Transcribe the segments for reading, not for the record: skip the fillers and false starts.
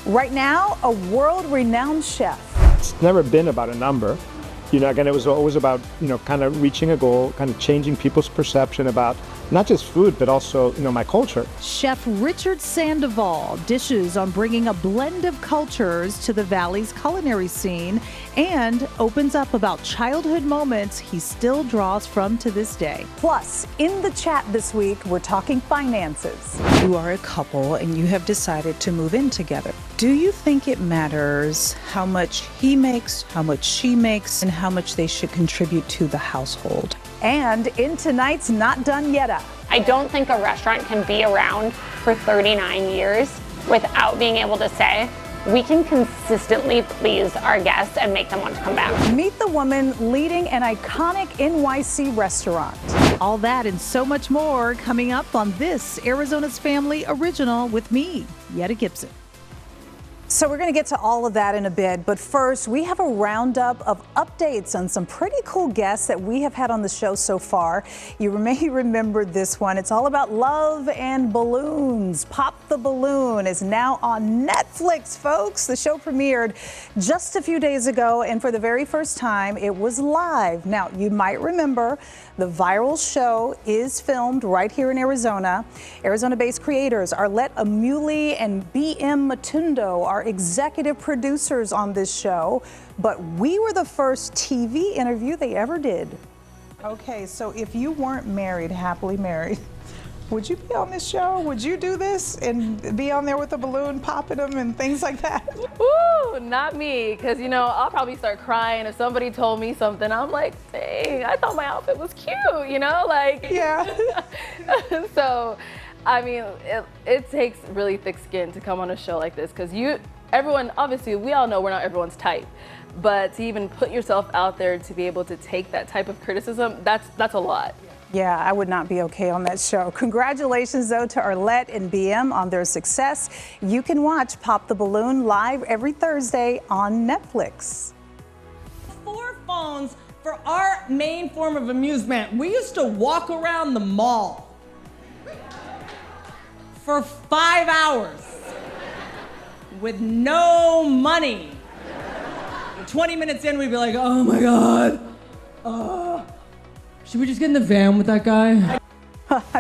Right now, a world-renowned chef. It's never been about a number. Again, it was always about, kind of reaching a goal, kind of changing people's perception about not just food, but also, my culture. Chef Richard Sandoval dishes on bringing a blend of cultures to the Valley's culinary scene and opens up about childhood moments he still draws from to this day. Plus, in the chat this week, we're talking finances. You are a couple and you have decided to move in together. Do you think it matters how much he makes, how much she makes, and how much they should contribute to the household? And in tonight's Not Done Yetta. I don't think a restaurant can be around for 39 years without being able to say, we can consistently please our guests and make them want to come back. Meet the woman leading an iconic NYC restaurant. All that and so much more coming up on this Arizona's Family Original with me, Yetta Gibson. So we're going to get to all of that in a bit, but first we have a roundup of updates on some pretty cool guests that we have had on the show so far. You may remember this one. It's all about love and balloons. Pop the Balloon is now on Netflix, folks. The show premiered just a few days ago, and for the very first time, it was live. Now, you might remember the viral show is filmed right here in Arizona. Arizona-based creators Arlette Amuli and BM Matundo are executive producers on this show, but we were the first TV interview they ever did. Okay, so if you weren't married, happily married, would you be on this show? Would you do this and be on there with a balloon, popping them and things like that? Ooh, not me, because I'll probably start crying if somebody told me something. I'm like, dang, I thought my outfit was cute, Yeah. So, I mean, it takes really thick skin to come on a show like this, because everyone, obviously, we all know we're not everyone's type, but to even put yourself out there to be able to take that type of criticism, that's a lot. Yeah, I would not be okay on that show. Congratulations, though, to Arlette and BM on their success. You can watch Pop the Balloon live every Thursday on Netflix. 4 phones for our main form of amusement. We used to walk around the mall for 5 hours with no money. 20 minutes in, we'd be like, oh my God. Should we just get in the van with that guy?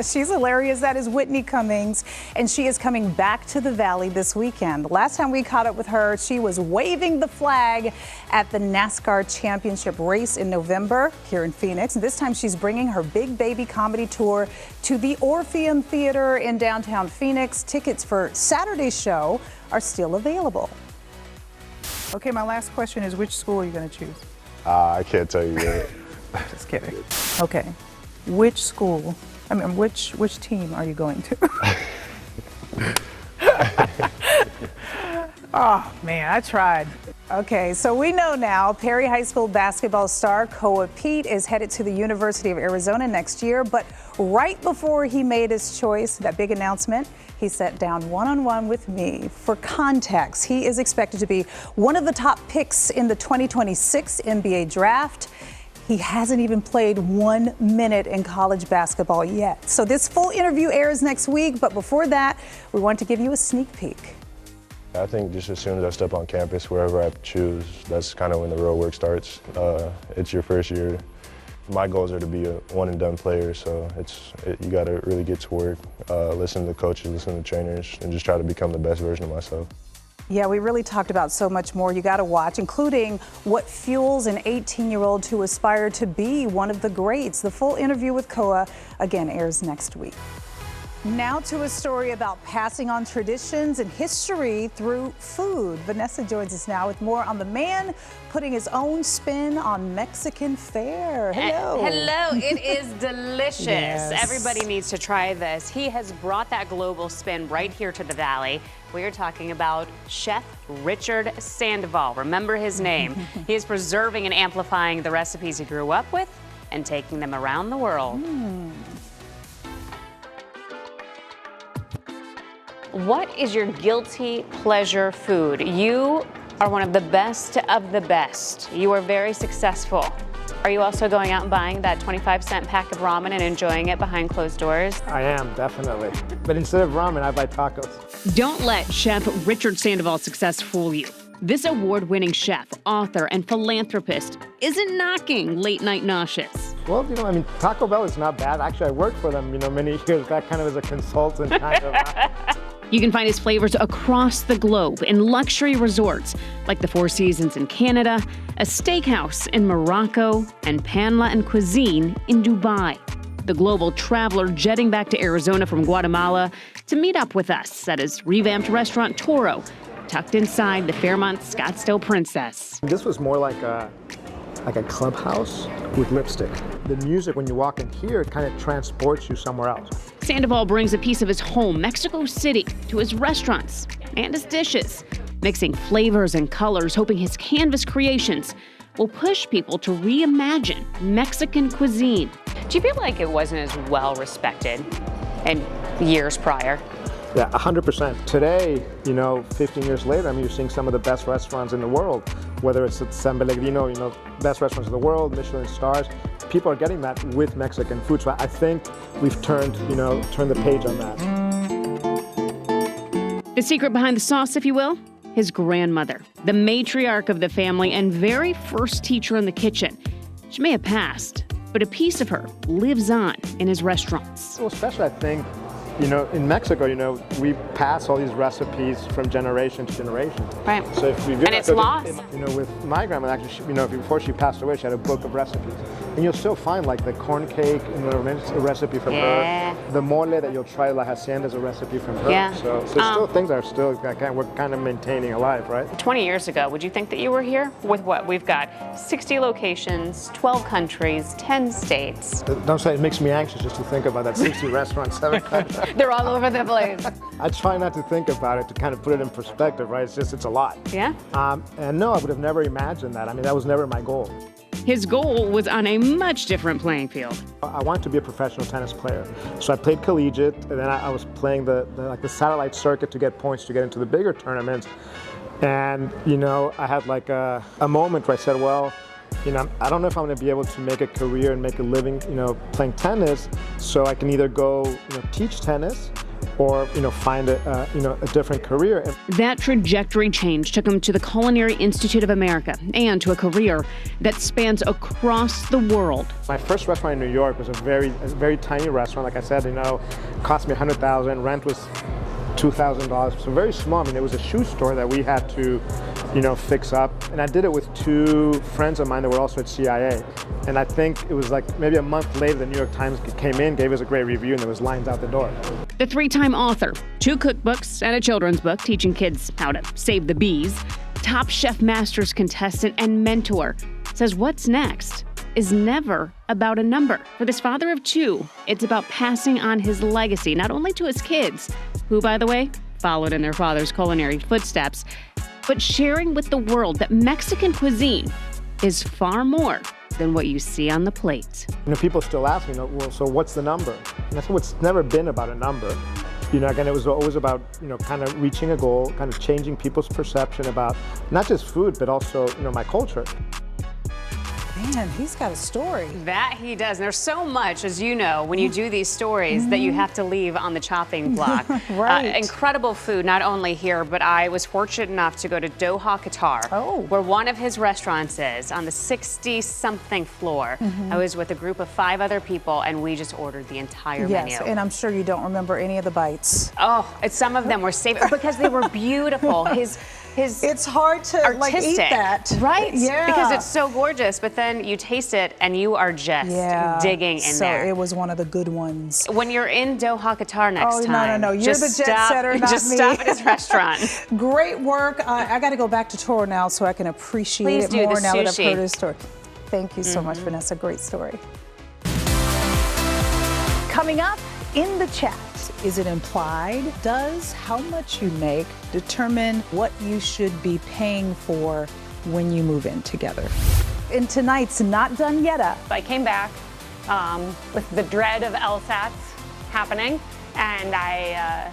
She's hilarious. That is Whitney Cummings, and she is coming back to the Valley this weekend. Last time we caught up with her, she was waving the flag at the NASCAR Championship race in November here in Phoenix. This time she's bringing her big baby comedy tour to the Orpheum Theater in downtown Phoenix. Tickets for Saturday's show are still available. Okay, my last question is, which school are you going to choose? I can't tell you yet. Just kidding. Okay, which school? Which team are you going to? Oh, man, I tried. Okay, so we know now Perry High School basketball star Koa Pete is headed to the University of Arizona next year, but right before he made his choice, that big announcement, he sat down one-on-one with me. For context, he is expected to be one of the top picks in the 2026 NBA draft. He hasn't even played 1 minute in college basketball yet. So this full interview airs next week, but before that, we want to give you a sneak peek. I think just as soon as I step on campus, wherever I choose, that's kind of when the real work starts. It's your first year. My goals are to be a one-and-done player, so you got to really get to work, listen to the coaches, listen to the trainers, and just try to become the best version of myself. Yeah, we really talked about so much more you got to watch, including what fuels an 18-year-old to aspire to be one of the greats. The full interview with Koa, again, airs next week. Now to a story about passing on traditions and history through food. Vanessa joins us now with more on the man putting his own spin on Mexican fare. Hello. Hello, it is delicious. Yes. Everybody needs to try this. He has brought that global spin right here to the Valley. We are talking about Chef Richard Sandoval. Remember his name. He is preserving and amplifying the recipes he grew up with and taking them around the world. What is your guilty pleasure food? You are one of the best of the best. You are very successful. Are you also going out and buying that 25-cent pack of ramen and enjoying it behind closed doors? I am, definitely. But instead of ramen, I buy tacos. Don't let Chef Richard Sandoval's success fool you. This award-winning chef, author, and philanthropist isn't knocking late-night nauseous. Well, I mean, Taco Bell is not bad. Actually, I worked for them, many years back, kind of as a consultant, kind of. You can find his flavors across the globe in luxury resorts like the Four Seasons in Canada, a steakhouse in Morocco, and Panla and Cuisine in Dubai. The global traveler jetting back to Arizona from Guatemala to meet up with us at his revamped restaurant Toro, tucked inside the Fairmont Scottsdale Princess. This was more like a clubhouse with lipstick. The music, when you walk in here, it kind of transports you somewhere else. Sandoval brings a piece of his home, Mexico City, to his restaurants and his dishes, mixing flavors and colors, hoping his canvas creations will push people to reimagine Mexican cuisine. Do you feel like it wasn't as well respected in years prior? Yeah, 100%. Today, 15 years later, you're seeing some of the best restaurants in the world, whether it's at San Pellegrino, best restaurants in the world, Michelin stars. People are getting that with Mexican food. So I think we've turned the page on that. The secret behind the sauce, if you will, his grandmother, the matriarch of the family and very first teacher in the kitchen. She may have passed, but a piece of her lives on in his restaurants. Well, especially, I think, in Mexico, we pass all these recipes from generation to generation. Right. So if we and it's lost. With my grandma, actually, before she passed away, she had a book of recipes, and you'll still find like the corn cake, a recipe from her. The mole that you'll try at La Hacienda is a recipe from her. Yeah. So still things that are still we're kind of maintaining alive, right? 20 years ago, would you think that you were here with what? We've got 60 locations, 12 countries, 10 states. Don't say it makes me anxious just to think about that. 60 restaurants, 7 countries. They're all over the place. I try not to think about it, to kind of put it in perspective, right? It's a lot. Yeah? And no, I would have never imagined that. That was never my goal. His goal was on a much different playing field. I wanted to be a professional tennis player. So I played collegiate, and then I was playing the satellite circuit to get points to get into the bigger tournaments. And, I had like a moment where I said, well, I don't know if I'm going to be able to make a career and make a living, playing tennis. So I can either go, teach tennis, or find a different career. That trajectory change took him to the Culinary Institute of America and to a career that spans across the world. My first restaurant in New York was a very tiny restaurant. Like I said, cost me $100,000. Rent was $2,000. So very small. It was a shoe store that we had to fix up. And I did it with 2 friends of mine that were also at CIA. And I think it was like maybe a month later, the New York Times came in, gave us a great review, and there was lines out the door. The 3-time author, 2 cookbooks and a children's book teaching kids how to save the bees, top Chef Masters contestant and mentor, says what's next is never about a number. For this father of 2, it's about passing on his legacy, not only to his kids, who, by the way, followed in their father's culinary footsteps, but sharing with the world that Mexican cuisine is far more than what you see on the plate. People still ask me, well, so what's the number? And I said, well, it's never been about a number. Again, it was always about, kind of reaching a goal, kind of changing people's perception about not just food, but also, my culture. Man, he's got a story. That he does. There's so much, as you know, when you do these stories that you have to leave on the chopping block. Right. Incredible food, not only here, but I was fortunate enough to go to Doha, Qatar, where one of his restaurants is on the 60-something floor. I was with a group of 5 other people, and we just ordered the entire menu. Yes, and I'm sure you don't remember any of the bites. Oh, some of them were saved because they were beautiful. It's hard to artistic, eat that. Right? Yeah. Because it's so gorgeous, but then you taste it and you are just digging in there. So it was one of the good ones. When you're in Doha, Qatar next time. No. You're the jet setter, not me. Just stop at his restaurant. Great work. I got to go back to Toro now so I can appreciate it more now that I've heard his story. Thank you so much, Vanessa. Great story. Coming up in the chat. Is it implied? Does how much you make determine what you should be paying for when you move in together? In tonight's Not Done Yetta. I came back with the dread of LSATs happening, and I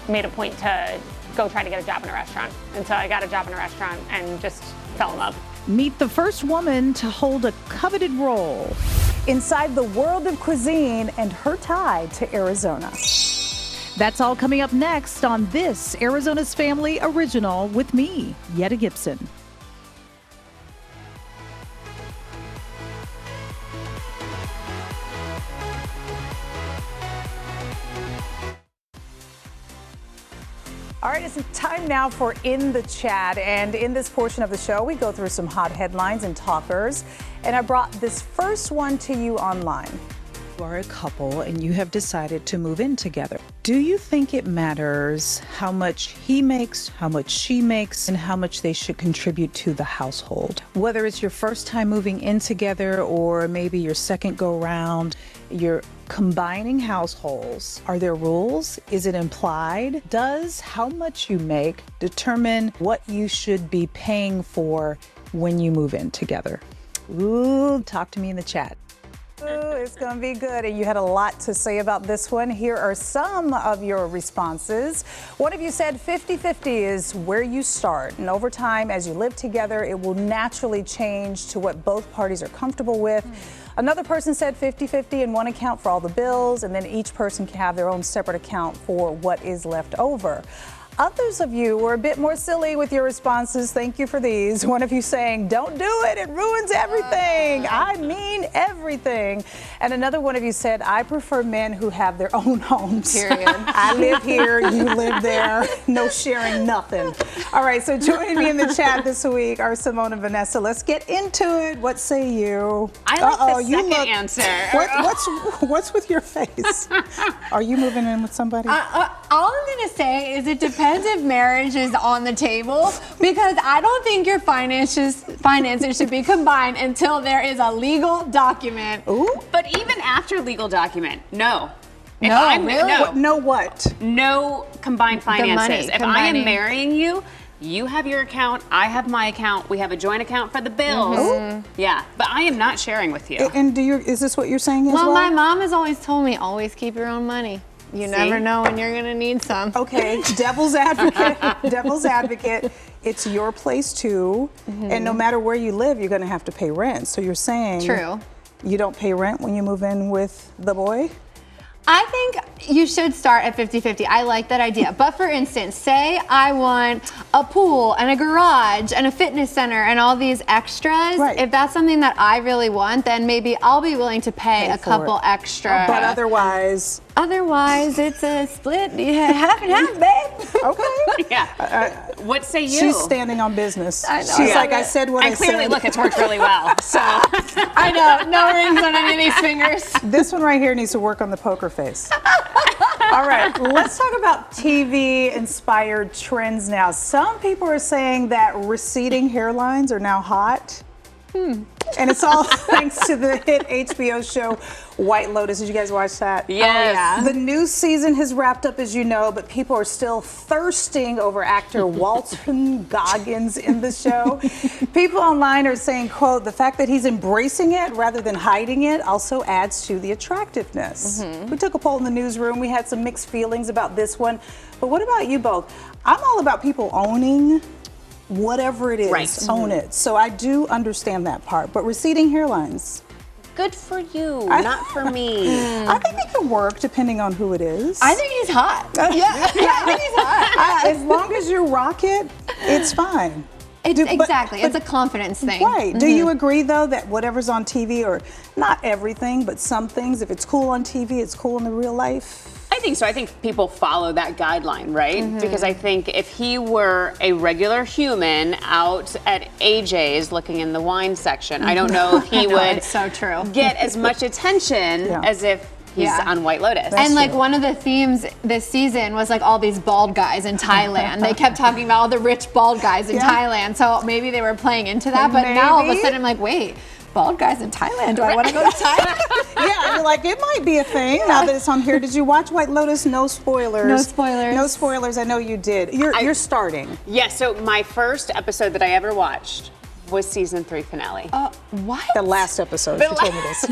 made a point to go try to get a job in a restaurant. And so I got a job in a restaurant and just fell in love. Meet the first woman to hold a coveted role. Inside the world of cuisine and her tie to Arizona. That's all coming up next on this Arizona's Family Original with me, Yetta Gibson. All right, it's time now for In the Chat. And in this portion of the show, we go through some hot headlines and talkers. And I brought this first one to you online. You are a couple and you have decided to move in together. Do you think it matters how much he makes, how much she makes, and how much they should contribute to the household? Whether it's your first time moving in together or maybe your second go round, you're combining households. Are there rules? Is it implied? Does how much you make determine what you should be paying for when you move in together? Ooh, talk to me in the chat. Ooh, it's going to be good. And you had a lot to say about this one. Here are some of your responses. One of you said 50-50 is where you start. And over time, as you live together, it will naturally change to what both parties are comfortable with. Another person said 50-50 and one account for all the bills, and then each person can have their own separate account for what is left over. Others of you were a bit more silly with your responses. Thank you for these. One of you saying, don't do it, it ruins everything. I mean everything. And another one of you said, I prefer men who have their own homes. Period. I live here, you live there, no sharing nothing. All right, so joining me in the chat this week are Simone and Vanessa. Let's get into it. What say you? I like the second answer. What's with your face? Are you moving in with somebody? All I'm gonna say is it depends if marriage is on the table, because I don't think your finances should be combined until there is a legal document. Ooh. But even after legal document, no. Really? No what? No combined finances. money, If I combining. am marrying you, you have your account, I have my account, we have a joint account for the bills. Yeah, but I am not sharing with you. And is this what you're saying as Well, well? my mom has always told me, always keep your own money. You never know when you're gonna need some. Okay, devil's advocate, it's your place too, and no matter where you live, you're gonna have to pay rent. So you're saying True. You don't pay rent when you move in with the boy? I think you should start at 50-50. I like that idea. But for instance, say I want a pool and a garage and a fitness center and all these extras. Right. If that's something that I really want, then maybe I'll be willing to pay a for couple it. extra. But otherwise, Otherwise, it's a split. Yeah, half and half, babe. okay. Yeah. What say you? She's standing on business. I know. She's Yeah. like, I said what I And said. clearly, look, it's worked really well. So I know, no rings on any of these fingers. This one right here needs to work on the poker face. All right, let's talk about TV-inspired trends now. Some people are saying that receding hairlines are now hot. And it's all thanks to the hit HBO show White Lotus. Did you guys watch that? Yes. The new season has wrapped up, as you know, but people are still thirsting over actor Walton Goggins in the show. People online are saying, quote, the fact that he's embracing it rather than hiding it also adds to the attractiveness. We took a poll in the newsroom. We had some mixed feelings about this one. But what about you both? I'm all about people owning whatever it is, Right. own it. So I do understand that part. But receding hairlines, good for you, not for me. I think they can work depending on who it is. I think he's hot. Yeah, I think he's hot. As long as you rock it, it's fine. Exactly. It's a confidence thing. Right. Do you agree, though, that whatever's on TV, or not everything, but some things, if it's cool on TV, it's cool in the real life? I think so. I think people follow that guideline, right? Because I think if he were a regular human out at AJ's looking in the wine section, I don't know if he would It's so true. get as much attention as if he's on White Lotus. And like one of the themes this season was like all these bald guys in Thailand. They kept talking about all the rich bald guys in Thailand. So maybe they were playing into that. But now all of a sudden I'm like, wait, bald guys in Thailand? Do I want to go to Thailand? Yeah, you're like, it might be a thing now that it's on here. Did you watch White Lotus? No spoilers. No spoilers. No spoilers. I know you did. You're starting. Yes, so my first episode that I ever watched was season 3 finale. What? The last episode. She told me this.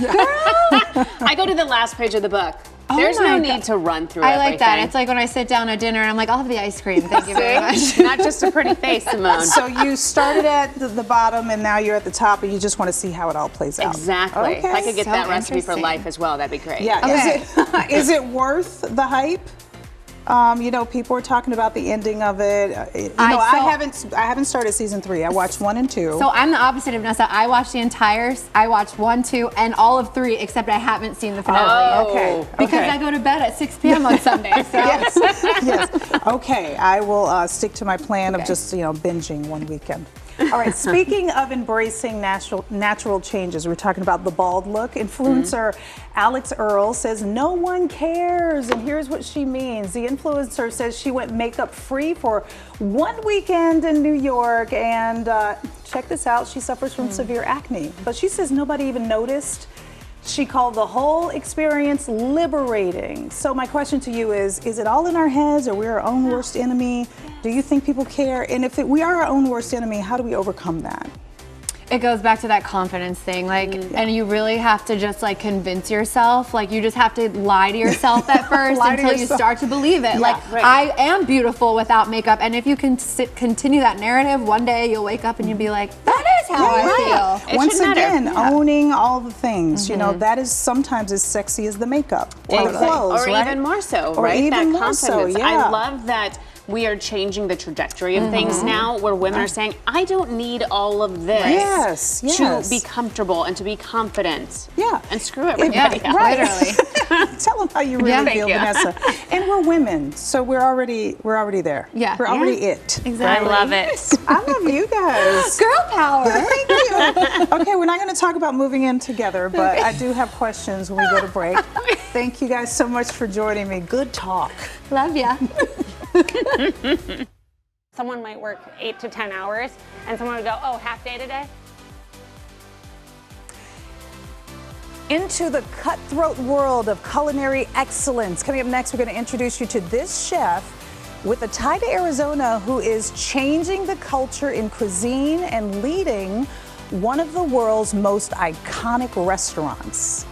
I go to the last page of the book. There's no my need God. to run through I everything. like that. It's like when I sit down at dinner and I'm like, I'll have the ice cream. Thank you very much. Not just a pretty face, Simone. So you started at the bottom and now you're at the top and you just want to see how it all plays out. Exactly. If I could get So that recipe for interesting. life as well, that'd be great. Yeah. Okay. Is it worth the hype? You know, people are talking about the ending of it. I haven't started season 3. I watched 1 and 2. So I'm the opposite of Vanessa. I watched I watched 1, 2, and all of 3, except I haven't seen the finale yet. Okay. Because I go to bed at 6 p.m. on Sunday. So. Yes. Okay. I will stick to my plan of just binging one weekend. All right. Speaking of embracing natural changes, we're talking about the bald look. Influencer Alex Earl says no one cares, and here's what she means. The influencer says she went makeup free for one weekend in New York, and check this out. She suffers from severe acne, but she says nobody even noticed. She called the whole experience liberating. So my question to you is it all in our heads? Are we our own worst enemy? Do you think people care? And if we are our own worst enemy, how do we overcome that? It goes back to that confidence thing, and you really have to just convince yourself. You just have to lie to yourself at first until you start to believe it. I am beautiful without makeup, and if you can continue that narrative, one day you'll wake up and you'll be like, that is how I feel. Once again, owning all the things, that is sometimes as sexy as the makeup or the clothes, or right? even more so, Or right? even that more so, confidence. yeah. I love that we are changing the trajectory of things now, where women are saying, I don't need all of this to be comfortable and to be confident. Yeah. And screw everybody else. Right. Literally. Tell them how you really feel, you. Vanessa. And we're women, so we're already there. Yeah. We're already it. Exactly. I love it. I love you guys. Girl power. Thank you. Okay, we're not going to talk about moving in together, but I do have questions when we go to break. Thank you guys so much for joining me. Good talk. Love ya. Someone might work 8 to 10 hours, and someone would go, oh, half day today? Into the cutthroat world of culinary excellence. Coming up next, we're going to introduce you to this chef with a tie to Arizona who is changing the culture in cuisine and leading one of the world's most iconic restaurants.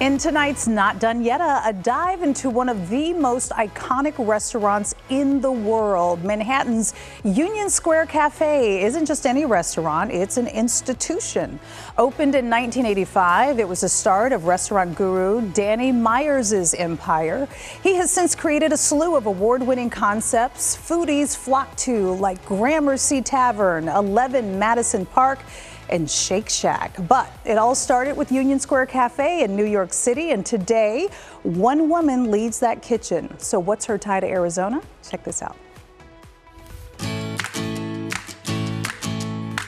In tonight's Not Done Yetta, a dive into one of the most iconic restaurants in the world. Manhattan's Union Square Cafe isn't just any restaurant, it's an institution. Opened in 1985, it was the start of restaurant guru Danny Myers's empire. He has since created a slew of award-winning concepts foodies flock to, like Gramercy Tavern, 11 Madison Park, and Shake Shack. But it all started with Union Square Cafe in New York City, and today, one woman leads that kitchen. So what's her tie to Arizona? Check this out.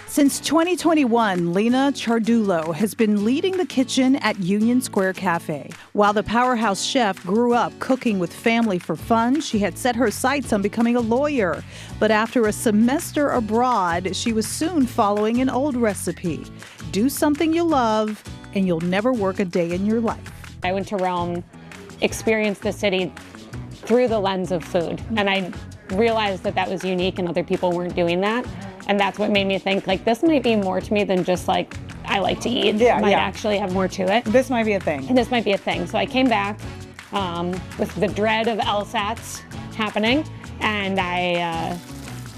Since 2021, Lena Ciardullo has been leading the kitchen at Union Square Cafe. While the powerhouse chef grew up cooking with family for fun, she had set her sights on becoming a lawyer. But after a semester abroad, she was soon following an old recipe. Do something you love, and you'll never work a day in your life. I went to Rome, experienced the city through the lens of food, and I realized that that was unique and other people weren't doing that. And that's what made me think, this might be more to me than just I like to eat. It might actually have more to it. This might be a thing. And this might be a thing. So I came back with the dread of LSATs happening, and I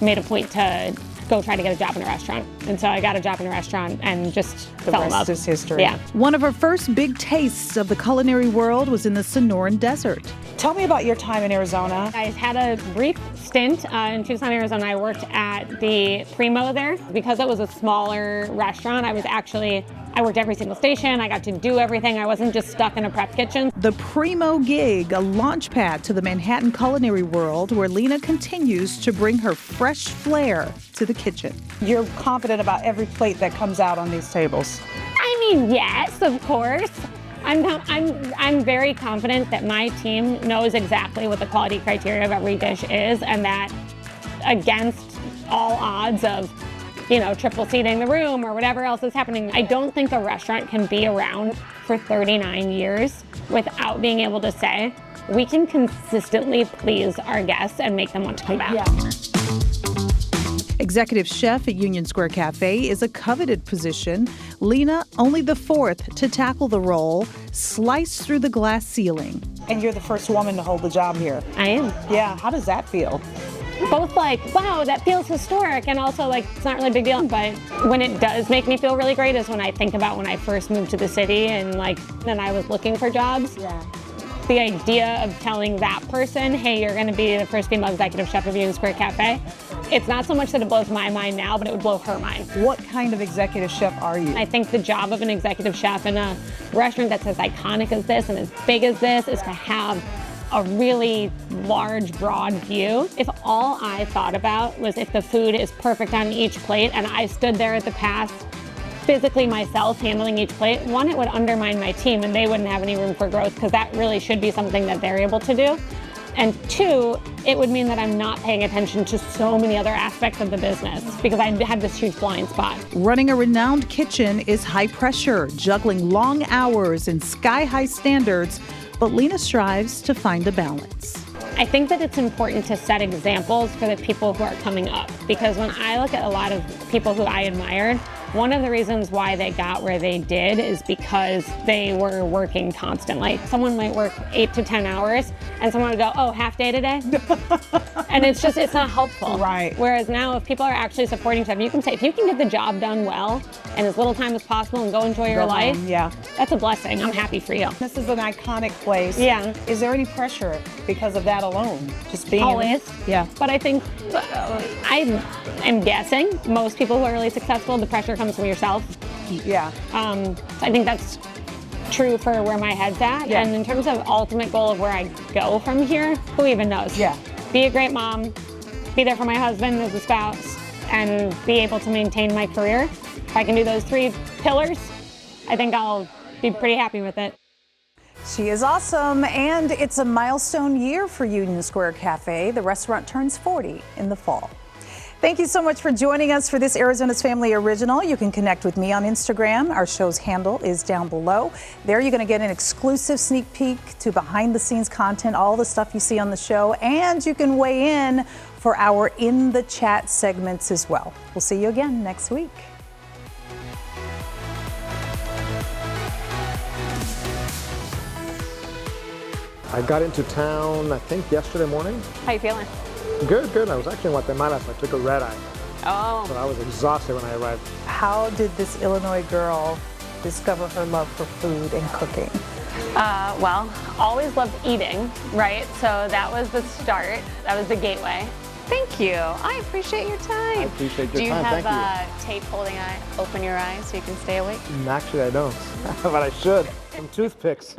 made a point to go try to get a job in a restaurant. And so I got a job in a restaurant and just fell in love. The rest is history. Yeah. One of her first big tastes of the culinary world was in the Sonoran Desert. Tell me about your time in Arizona. I had a brief stint in Tucson, Arizona. I worked at the Primo there. Because it was a smaller restaurant, I worked every single station. I got to do everything. I wasn't just stuck in a prep kitchen. The Primo gig, a launch pad to the Manhattan culinary world where Lena continues to bring her fresh flair to the kitchen. You're confident about every plate that comes out on these tables. I mean, yes, of course. I'm very confident that my team knows exactly what the quality criteria of every dish is, and that against all odds of, triple seating the room or whatever else is happening, I don't think a restaurant can be around for 39 years without being able to say we can consistently please our guests and make them want to come back. Executive chef at Union Square Cafe is a coveted position. Lena, only the fourth to tackle the role, sliced through the glass ceiling. And you're the first woman to hold the job here. I am. Yeah, how does that feel? Both like, wow, that feels historic, and also like, it's not really a big deal. But when it does make me feel really great is when I think about when I first moved to the city and then I was looking for jobs. Yeah. The idea of telling that person, hey, you're gonna be the first female executive chef of Union Square Cafe, it's not so much that it blows my mind now, but it would blow her mind. What kind of executive chef are you? I think the job of an executive chef in a restaurant that's as iconic as this and as big as this is to have a really large, broad view. If all I thought about was if the food is perfect on each plate and I stood there at the pass physically myself handling each plate, one, it would undermine my team and they wouldn't have any room for growth because that really should be something that they're able to do. And two, it would mean that I'm not paying attention to so many other aspects of the business because I have this huge blind spot. Running a renowned kitchen is high pressure, juggling long hours and sky-high standards, but Lena strives to find a balance. I think that it's important to set examples for the people who are coming up because when I look at a lot of people who I admired, one of the reasons why they got where they did is because they were working constantly. Someone might work 8 to 10 hours and someone would go, oh, half day today? And it's not helpful. Right. Whereas now if people are actually supporting stuff, you can say, if you can get the job done well and as little time as possible and go enjoy your life, yeah, that's a blessing. I'm happy for you. This is an iconic place. Yeah. Is there any pressure because of that alone? Just being Always. Yeah. But I think, I am guessing, most people who are really successful, the pressure comes from yourself. Yeah. I think that's true for where my head's at. Yeah. And in terms of ultimate goal of where I go from here, who even knows? Yeah. Be a great mom, be there for my husband as a spouse, and be able to maintain my career. If I can do those 3 pillars, I think I'll be pretty happy with it. She is awesome, and it's a milestone year for Union Square Cafe. The restaurant turns 40 in the fall. Thank you so much for joining us for this Arizona's Family Original. You can connect with me on Instagram. Our show's handle is down below. There you're going to get an exclusive sneak peek to behind-the-scenes content, all the stuff you see on the show, and you can weigh in for our In the Chat segments as well. We'll see you again next week. I got into town, I think, yesterday morning. How you feeling? Good, good. I was actually in Guatemala, so I took a red eye. Oh. So I was exhausted when I arrived. How did this Illinois girl discover her love for food and cooking? Well, always loved eating, right? So that was the start. That was the gateway. Thank you. I appreciate your time. I appreciate your Do you time. have tape holding open your eyes so you can stay awake? Actually, I don't, but I should. Some toothpicks.